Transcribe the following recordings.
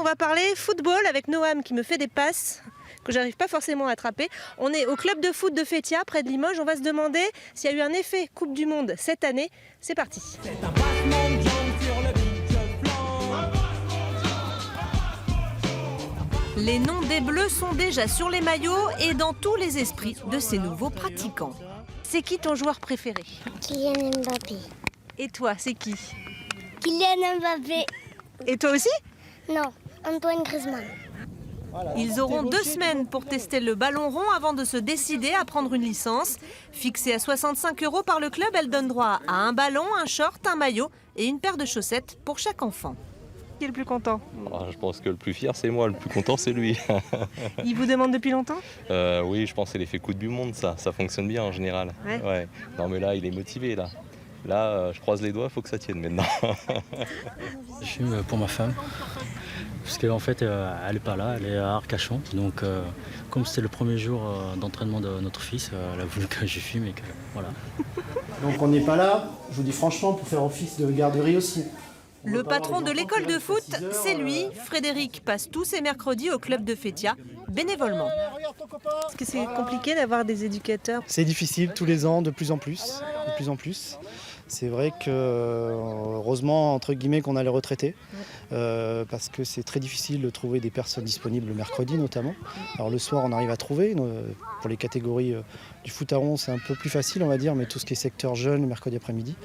va parler football avec Noam qui me fait des passes que j'arrive pas forcément à attraper. On est au club de foot de Fétia, près de Limoges. On va se demander s'il y a eu un effet Coupe du Monde cette année. C'est parti. Les noms des Bleus sont déjà sur les maillots et dans tous les esprits de ces nouveaux pratiquants. C'est qui ton joueur préféré? Kylian Mbappé. Et toi, c'est qui? Kylian Mbappé. Et toi aussi? Non, Antoine Griezmann. Ils auront 2 semaines pour tester le ballon rond avant de se décider à prendre une licence. Fixée à 65 € par le club, elle donne droit à un ballon, un short, un maillot et une paire de chaussettes pour chaque enfant. Qui est le plus content? Je pense que le plus fier, c'est moi. Le plus content, c'est lui. Il vous demande depuis longtemps? Oui, je pense que c'est l'effet coup du monde, ça. Ça fonctionne bien en général. Ouais. Non, mais là, il est motivé, là. Là, je croise les doigts, il faut que ça tienne maintenant. Je fume pour ma femme. Parce qu'en fait, elle n'est pas là, elle est à Arcachon. Donc, comme c'était le premier jour d'entraînement de notre fils, elle a voulu que je fume et que voilà. Donc on n'est pas là, je vous dis franchement, pour faire office de garderie aussi. Le patron de l'école de foot, c'est lui. Frédéric passe tous ses mercredis au club de Fétia, bénévolement. Est-ce que c'est compliqué d'avoir des éducateurs? C'est difficile tous les ans, de plus en plus. C'est vrai que, heureusement, entre guillemets, qu'on a les retraités, parce que c'est très difficile de trouver des personnes disponibles le mercredi notamment. Alors le soir, on arrive à trouver. Pour les catégories du foot à 11, c'est un peu plus facile, on va dire, mais tout ce qui est secteur jeune, le mercredi après-midi.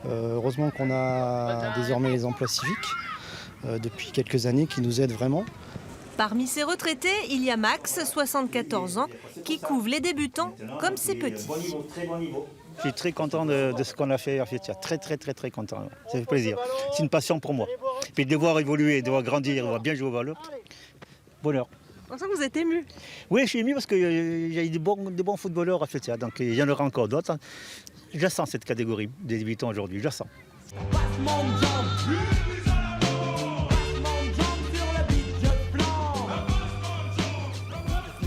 Heureusement qu'on a désormais les emplois civiques depuis quelques années qui nous aident vraiment. Parmi ces retraités, il y a Max, 74 ans, qui couvre les débutants comme ses petits. Très bon niveau. Je suis très content de ce qu'on a fait à Fétia. Très content. Ça fait plaisir. C'est une passion pour moi. Puis de voir évoluer, de voir grandir, de voir bien jouer au ballon. Bonheur. On sent que vous êtes ému. Oui, je suis ému parce qu'il y a eu des bons footballeurs à Fétia. Donc il y en aura encore d'autres. Je la sens cette catégorie des débutants aujourd'hui. Je la sens.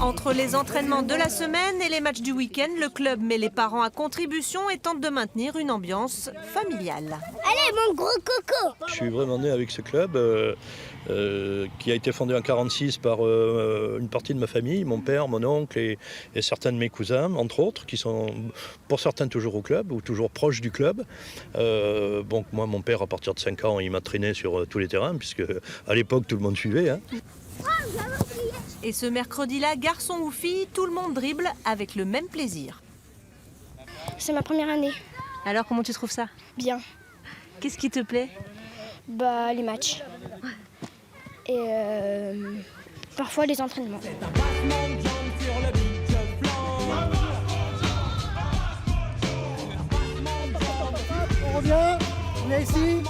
Entre les entraînements de la semaine et les matchs du week-end, le club met les parents à contribution et tente de maintenir une ambiance familiale. Allez, mon gros coco! Je suis vraiment né avec ce club qui a été fondé en 1946 par une partie de ma famille, mon père, mon oncle et certains de mes cousins, entre autres, qui sont pour certains toujours au club ou toujours proches du club. Bon, moi, mon père, à partir de 5 ans, il m'a traîné sur tous les terrains, puisque à l'époque, tout le monde suivait. Hein. Et ce mercredi-là, garçon ou fille, tout le monde dribble avec le même plaisir. C'est ma première année. Alors, comment tu trouves ça? Bien. Qu'est-ce qui te plaît? Les matchs. Et parfois les entraînements. On revient, on est ici.